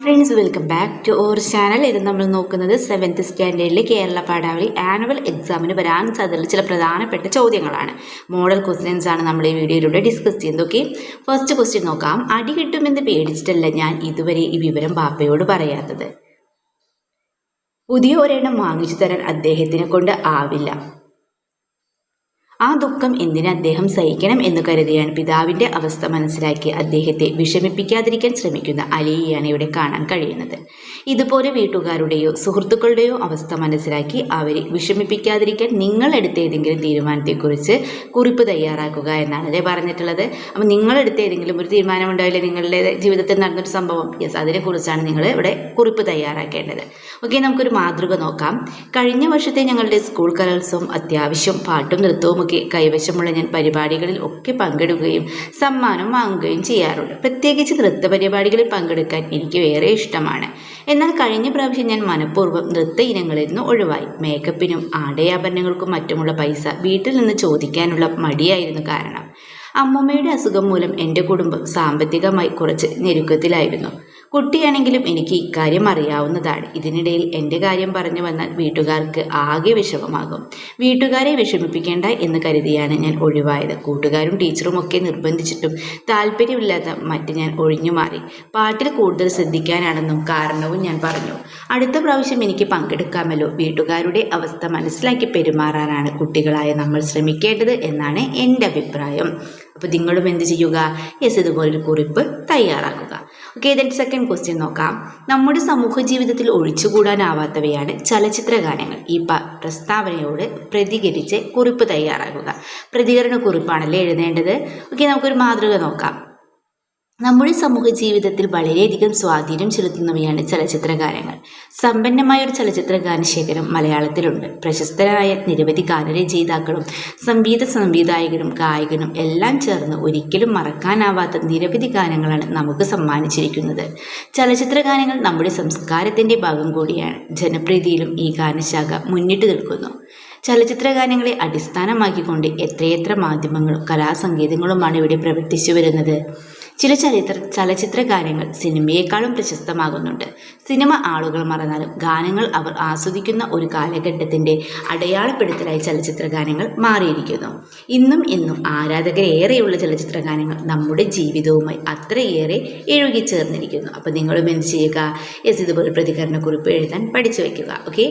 Friends, welcome back to our channel. ഇത് നമ്മൾ നോക്കുന്നത് 7th സ്റ്റാൻഡേർഡിലെ കേരള പാഠാവലി ആനുവൽ എക്സാമിന് വരാൻ സാധ്യതയുള്ള ചില പ്രധാനപ്പെട്ട ചോദ്യങ്ങളാണ്. മോഡൽ ക്വസ്റ്റ്യൻസ് ആണ് നമ്മൾ ഈ വീഡിയോയിലൂടെ ഡിസ്കസ് ചെയ്യുന്നത്. ഓക്കെ, ഫസ്റ്റ് ക്വസ്റ്റ്യൻ നോക്കാം. അടി കിട്ടുമെന്ന് പേടിച്ചിട്ടല്ല ഞാൻ ഇതുവരെ ഈ വിവരം ബാപ്പയോട് പറയാത്തത്. പുതിയ ഒരെണ്ണം വാങ്ങിച്ചു തരാൻ അദ്ദേഹത്തിനെ കൊണ്ട് ആവില്ല. ആ ദുഃഖം എന്തിന് അദ്ദേഹം സഹിക്കണം എന്ന് കരുതിയാണ് പിതാവിൻ്റെ അവസ്ഥ മനസ്സിലാക്കി അദ്ദേഹത്തെ വിഷമിപ്പിക്കാതിരിക്കാൻ ശ്രമിക്കുന്ന അലിയെയാണ് ഇവിടെ കാണാൻ കഴിയുന്നത്. ഇതുപോലെ വീട്ടുകാരുടെയോ സുഹൃത്തുക്കളുടെയോ അവസ്ഥ മനസ്സിലാക്കി അവരെ വിഷമിപ്പിക്കാതിരിക്കാൻ നിങ്ങളെടുത്ത ഏതെങ്കിലും തീരുമാനത്തെക്കുറിച്ച് കുറിപ്പ് തയ്യാറാക്കുക എന്നാണ് അല്ലേ പറഞ്ഞിട്ടുള്ളത്. അപ്പോൾ നിങ്ങളെടുത്ത ഏതെങ്കിലും ഒരു തീരുമാനം ഉണ്ടാവില്ലേ, നിങ്ങളുടെ ജീവിതത്തിൽ നടന്നൊരു സംഭവം, യെസ്, അതിനെക്കുറിച്ചാണ് നിങ്ങൾ ഇവിടെ കുറിപ്പ് തയ്യാറാക്കേണ്ടത്. ഓക്കെ, നമുക്കൊരു മാതൃക നോക്കാം. കഴിഞ്ഞ വർഷത്തെ ഞങ്ങളുടെ സ്കൂൾ കലോത്സവം അത്യാവശ്യം പാട്ടും നൃത്തവും കൈവശമുള്ള ഞാൻ പരിപാടികളിൽ ഒക്കെ പങ്കെടുക്കുകയും സമ്മാനം വാങ്ങുകയും ചെയ്യാറുണ്ട്. പ്രത്യേകിച്ച് നൃത്ത പരിപാടികളിൽ പങ്കെടുക്കാൻ എനിക്ക് വേറെ ഇഷ്ടമാണ്. എന്നാൽ കഴിഞ്ഞ പ്രാവശ്യം ഞാൻ മനഃപൂർവ്വം നൃത്ത ഇനങ്ങളിൽ നിന്ന് ഒഴിവായി. മേക്കപ്പിനും ആടയാഭരണങ്ങൾക്കും മറ്റുമുള്ള പൈസ വീട്ടിൽ നിന്ന് ചോദിക്കാനുള്ള മടിയായിരുന്നു കാരണം. അമ്മമ്മയുടെ അസുഖം മൂലം എൻ്റെ കുടുംബം സാമ്പത്തികമായി കുറച്ച് ഞെരുക്കത്തിലായിരുന്നു. കുട്ടിയാണെങ്കിലും എനിക്ക് ഇക്കാര്യം അറിയാവുന്നതാണ്. ഇതിനിടയിൽ എൻ്റെ കാര്യം പറഞ്ഞു വന്നാൽ വീട്ടുകാർക്ക് ആകെ വിഷമമാകും. വീട്ടുകാരെ വിഷമിപ്പിക്കേണ്ട എന്ന് കരുതിയാണ് ഞാൻ ഒഴിവായത്. കൂട്ടുകാരും ടീച്ചറും ഒക്കെ നിർബന്ധിച്ചിട്ടും താല്പര്യമില്ലാത്ത മറ്റ് ഞാൻ ഒഴിഞ്ഞു മാറി. പാട്ടിൽ കൂടുതൽ ശ്രദ്ധിക്കാനാണെന്നും കാരണവും ഞാൻ പറഞ്ഞു. അടുത്ത പ്രാവശ്യം എനിക്ക് പങ്കെടുക്കാമല്ലോ. വീട്ടുകാരുടെ അവസ്ഥ മനസ്സിലാക്കി പെരുമാറാനാണ് കുട്ടികളായ നമ്മൾ ശ്രമിക്കേണ്ടത് എന്നാണ് എൻ്റെ അഭിപ്രായം. അപ്പോൾ നിങ്ങളും എന്ത് ചെയ്യുക? യെസ്, ഇതുപോലൊരു കുറിപ്പ് തയ്യാറാക്കുക. ഓക്കെ, ദെൻ സെക്കൻഡ് ക്വസ്റ്റ്യൻ നോക്കാം. നമ്മുടെ സമൂഹ ജീവിതത്തിൽ ഒഴിച്ചുകൂടാനാവാത്തവയാണ് ചലച്ചിത്ര ഗാനങ്ങൾ. ഈ പ്രസ്താവനയോട് പ്രതികരിച്ച് കുറിപ്പ് തയ്യാറാക്കുക. പ്രതികരണ കുറിപ്പാണല്ലേ എഴുതേണ്ടത്. ഓക്കെ, നമുക്കൊരു മാതൃക നോക്കാം. നമ്മുടെ സമൂഹ ജീവിതത്തിൽ വളരെയധികം സ്വാധീനം ചെലുത്തുന്നവയാണ് ചലച്ചിത്ര ഗാനങ്ങൾ. സമ്പന്നമായ ഒരു ചലച്ചിത്ര ഗാനശേഖരം മലയാളത്തിലുണ്ട്. പ്രശസ്തരായ നിരവധി ഗാനരചയിതാക്കളും സംവിധായകരും ഗായകനും എല്ലാം ചേർന്ന് ഒരിക്കലും മറക്കാനാവാത്ത നിരവധി ഗാനങ്ങളാണ് നമുക്ക് സമ്മാനിച്ചിരിക്കുന്നത്. ചലച്ചിത്ര ഗാനങ്ങൾ നമ്മുടെ സംസ്കാരത്തിൻ്റെ ഭാഗം കൂടിയാണ്. ജനപ്രീതിയിലും ഈ ഗാനശാഖ മുന്നിട്ട് നിൽക്കുന്നു. ചലച്ചിത്ര ഗാനങ്ങളെ അടിസ്ഥാനമാക്കിക്കൊണ്ട് എത്രയെത്ര മാധ്യമങ്ങളും കലാസംഗീതങ്ങളുമാണ് ഇവിടെ പ്രവർത്തിച്ചു വരുന്നത്. ചില ചലച്ചിത്ര ഗാനങ്ങൾ സിനിമയെക്കാളും പ്രശസ്തമാകുന്നുണ്ട്. സിനിമ ആളുകൾ മറന്നാലും ഗാനങ്ങൾ അവർ ആസ്വദിക്കുന്ന ഒരു കാലഘട്ടത്തിൻ്റെ അടയാളപ്പെടുത്തലായി ചലച്ചിത്ര ഗാനങ്ങൾ മാറിയിരിക്കുന്നു. ഇന്നും ആരാധകരേറെയുള്ള ചലച്ചിത്ര ഗാനങ്ങൾ നമ്മുടെ ജീവിതവുമായി അത്രയേറെ ഇഴുകിച്ചേർന്നിരിക്കുന്നു. അപ്പോൾ നിങ്ങളും എന്ത് ചെയ്യുക? യെസ്, ഇതുപോലെ പ്രതികരണക്കുറിപ്പ് എഴുതാൻ പഠിച്ചു വയ്ക്കുക. ഓക്കെ,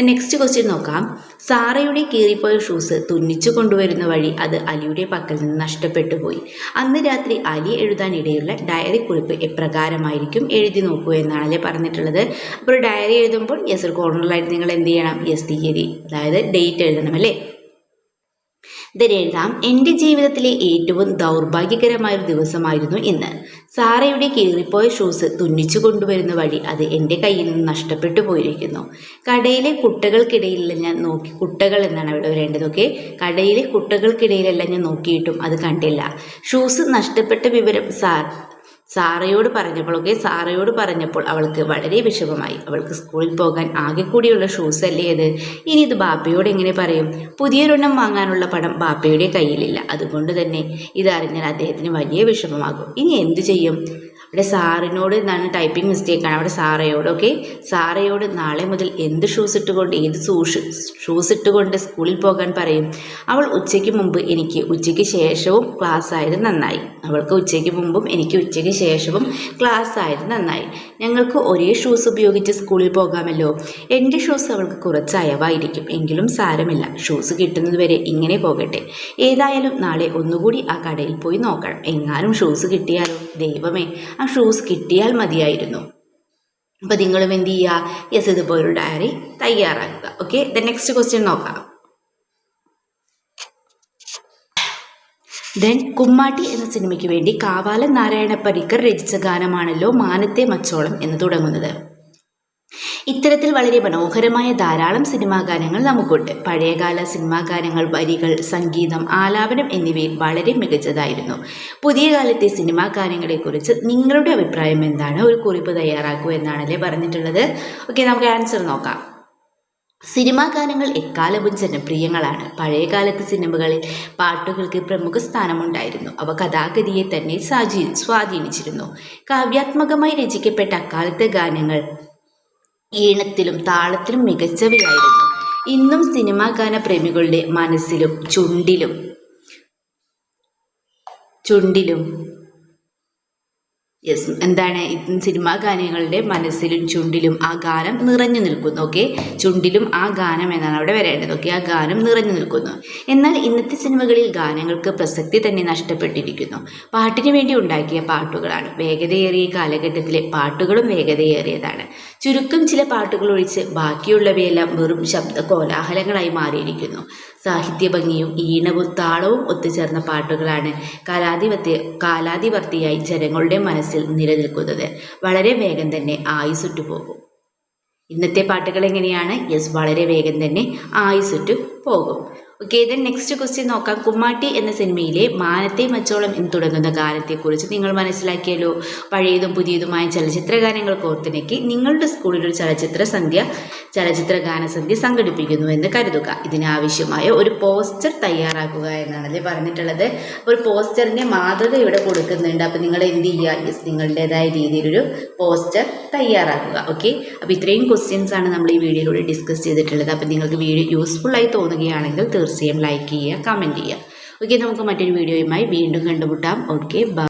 നെക്സ്റ്റ് ക്വസ്റ്റ്യൻ നോക്കാം. സാറയുടെ കീറിപ്പോയ ഷൂസ് തുന്നിച്ചു കൊണ്ടുവരുന്ന വഴി അത് അലിയുടെ പക്കൽ നിന്ന് നഷ്ടപ്പെട്ടു പോയി. അന്ന് രാത്രി അലി എഴുതാൻ ഇടയുള്ള ഡയറി കുറിപ്പ് എപ്രകാരമായിരിക്കും? എഴുതി നോക്കൂ എന്നാണല്ലേ പറഞ്ഞിട്ടുള്ളത്. അപ്പോൾ ഒരു ഡയറി എഴുതുമ്പോൾ യെസ്, ഒരു കോർണറിലായിട്ട് നിങ്ങൾ എന്ത് ചെയ്യണം? യെസ്, തീയതി, അതായത് ഡേറ്റ് എഴുതണം അല്ലേ. എഴുതാം. എൻ്റെ ജീവിതത്തിലെ ഏറ്റവും ദൗർഭാഗ്യകരമായൊരു ദിവസമായിരുന്നു ഇന്ന്. സാറയുടെ കീറിപ്പോയ ഷൂസ് തുന്നിച്ചു കൊണ്ടുവരുന്ന വഴി അത് എൻ്റെ കയ്യിൽ നിന്ന് നഷ്ടപ്പെട്ടു പോയിരിക്കുന്നു. കടയിലെ കുട്ടകൾക്കിടയിലെല്ലാം ഞാൻ നോക്കി, കുട്ടകൾ എന്നാണ് അവിടെ വരേണ്ടത്. ഓക്കെ, കടയിലെ കുട്ടകൾക്കിടയിലെല്ലാം ഞാൻ നോക്കിയിട്ടും അത് കണ്ടില്ല. ഷൂസ് നഷ്ടപ്പെട്ട വിവരം സാറയോട് പറഞ്ഞപ്പോൾ അവൾക്ക് വളരെ വിഷമമായി. അവൾക്ക് സ്കൂളിൽ പോകാൻ ആകെ കൂടിയുള്ള ഷൂസ് അല്ലേ അത്. ഇനി ഇത് ബാപ്പയോട് എങ്ങനെ പറയും? പുതിയൊരെണ്ണം വാങ്ങാനുള്ള പണം ബാപ്പയുടെ കയ്യിലില്ല. അതുകൊണ്ട് തന്നെ ഇതറിഞ്ഞാൽ അദ്ദേഹത്തിന് വലിയ വിഷമമാകും. ഇനി എന്തു ചെയ്യും? അവിടെ സാറിനോട് എന്നാണ്, ടൈപ്പിംഗ് മിസ്റ്റേക്കാണ്, അവിടെ സാറയോട്. ഓക്കെ, സാറയോട് നാളെ മുതൽ എന്ത് ഷൂസ് ഇട്ടുകൊണ്ട് സ്കൂളിൽ പോകാൻ പറയും. അവൾ ഉച്ചയ്ക്ക് മുമ്പ് എനിക്ക് ഉച്ചയ്ക്ക് ശേഷവും ക്ലാസ് ആയത് നന്നായി. അവൾക്ക് ഉച്ചയ്ക്ക് മുമ്പും എനിക്ക് ഉച്ചയ്ക്ക് ശേഷവും ക്ലാസ് ആയത് നന്നായി. ഞങ്ങൾക്ക് ഒരേ ഷൂസ് ഉപയോഗിച്ച് സ്കൂളിൽ പോകാമല്ലോ. എൻ്റെ ഷൂസ് അവൾക്ക് കുറച്ച് അയവായിരിക്കും, എങ്കിലും സാരമില്ല. ഷൂസ് കിട്ടുന്നതുവരെ ഇങ്ങനെ പോകട്ടെ. ഏതായാലും നാളെ ഒന്നുകൂടി ആ കടയിൽ പോയി നോക്കണം. എങ്ങാനും ഷൂസ് കിട്ടിയാലോ? ദൈവമേ, ആ ഷൂസ് കിട്ടിയാൽ മതിയായിരുന്നു. അപ്പോൾ നിങ്ങളും എന്ത് ചെയ്യുക? യെസ്, ഇതുപോലൊരു ഡയറി തയ്യാറാക്കുക. ഓക്കെ, നെക്സ്റ്റ് ക്വസ്റ്റ്യൻ നോക്കാം. കുമ്മാട്ടി എന്ന സിനിമയ്ക്ക് വേണ്ടി കാവാലം നാരായണ പണിക്കർ രചിച്ച ഗാനമാണല്ലോ മാനത്തെ മച്ചോളം എന്ന് തുടങ്ങുന്നത്. ഇത്തരത്തിൽ വളരെ മനോഹരമായ ധാരാളം സിനിമാ ഗാനങ്ങൾ നമുക്കുണ്ട്. പഴയകാല സിനിമാ ഗാനങ്ങൾ വരികൾ, സംഗീതം, ആലാപനം എന്നിവയിൽ വളരെ മികച്ചതായിരുന്നു. പുതിയ കാലത്തെ സിനിമാ ഗാനങ്ങളെക്കുറിച്ച് നിങ്ങളുടെ അഭിപ്രായം എന്താണ്? ഒരു കുറിപ്പ് തയ്യാറാക്കൂ എന്നാണല്ലേ പറഞ്ഞിട്ടുള്ളത്. ഓക്കെ, നമുക്ക് ആൻസർ നോക്കാം. സിനിമാ ഗാനങ്ങൾ എക്കാലവും ജനപ്രിയങ്ങളാണ്. പഴയകാലത്ത് സിനിമകളിൽ പാട്ടുകൾക്ക് പ്രമുഖ സ്ഥാനമുണ്ടായിരുന്നു. അവ കഥാഗതിയെ തന്നെ സ്വാധീനിച്ചിരുന്നു. കാവ്യാത്മകമായി രചിക്കപ്പെട്ട അക്കാലത്തെ ഗാനങ്ങൾ ഈണത്തിലും താളത്തിലും മികച്ചവയായിരുന്നു. ഇന്നും സിനിമാ ഗാന പ്രേമികളുടെ മനസ്സിലും ചുണ്ടിലും എന്താണ് സിനിമാ ഗാനങ്ങളുടെ മനസ്സിലും ചുണ്ടിലും ആ ഗാനം നിറഞ്ഞു നിൽക്കുന്നു. ഓക്കെ, ചുണ്ടിലും ആ ഗാനം എന്നാണ് അവിടെ വരേണ്ടത്. ഓക്കെ, ആ ഗാനം നിറഞ്ഞു നിൽക്കുന്നു. എന്നാൽ ഇന്നത്തെ സിനിമകളിൽ ഗാനങ്ങൾക്ക് പ്രസക്തി തന്നെ നഷ്ടപ്പെട്ടിരിക്കുന്നു. പാട്ടിന് വേണ്ടി ഉണ്ടാക്കിയ പാട്ടുകളാണ്. വേഗതയേറിയ കാലഘട്ടത്തിലെ പാട്ടുകളും വേഗതയേറിയതാണ്. ചുരുക്കം ചില പാട്ടുകൾ ഒഴിച്ച് ബാക്കിയുള്ളവയെല്ലാം വെറും ശബ്ദ കോലാഹലങ്ങളായി മാറിയിരിക്കുന്നു. സാഹിത്യ ഭംഗിയും ഈണവും താളവും ഒത്തുചേർന്ന പാട്ടുകളാണ് കാലാതിവർത്തിയായി ജനങ്ങളുടെ മനസ്സിൽ നിലനിൽക്കുന്നത്. വളരെ വേഗം തന്നെ ആയുസ്സുറ്റു പോകും. ഇന്നത്തെ പാട്ടുകൾ എങ്ങനെയാണ്? വളരെ വേഗം തന്നെ ആയുസ്സുറ്റു പോകും. ഓക്കെ, ദെൻ നെക്സ്റ്റ് ക്വസ്റ്റ്യൻ നോക്കാം. കുമ്മാട്ടി എന്ന സിനിമയിലെ മാനത്തെ മച്ചോളം എന്ന് തുടങ്ങുന്ന ഗാനത്തെക്കുറിച്ച് നിങ്ങൾ മനസ്സിലാക്കിയല്ലോ. പഴയതും പുതിയതുമായ ചലച്ചിത്ര ഗാനങ്ങൾ കോർത്തിണക്കി നിങ്ങളുടെ സ്കൂളിൽ ഒരു ചലച്ചിത്ര ഗാനസന്ധ്യ സംഘടിപ്പിക്കുന്നു എന്ന് കരുതുക. ഇതിനാവശ്യമായ ഒരു പോസ്റ്റർ തയ്യാറാക്കുക എന്നാണല്ലേ പറഞ്ഞിട്ടുള്ളത്. ഒരു പോസ്റ്ററിൻ്റെ മാതൃക ഇവിടെ കൊടുക്കുന്നുണ്ട്. അപ്പോൾ നിങ്ങൾ എന്ത് ചെയ്യുക? നിങ്ങളുടേതായ രീതിയിലൊരു പോസ്റ്റർ തയ്യാറാക്കുക. ഓക്കെ, അപ്പോൾ ഇത്രയും ക്വസ്റ്റ്യൻസ് ആണ് നമ്മൾ ഈ വീഡിയോയിലൂടെ ഡിസ്കസ് ചെയ്തിട്ടുള്ളത്. അപ്പോൾ നിങ്ങൾക്ക് വീഡിയോ യൂസ്ഫുള്ളായി തോന്നുകയാണെങ്കിൽ തീർച്ചയായും ലൈക്ക് ചെയ്യുക, കമൻറ്റ് ചെയ്യുക. ഓക്കെ, നമുക്ക് മറ്റൊരു വീഡിയോയുമായി വീണ്ടും കണ്ടുമുട്ടാം. Okay, by.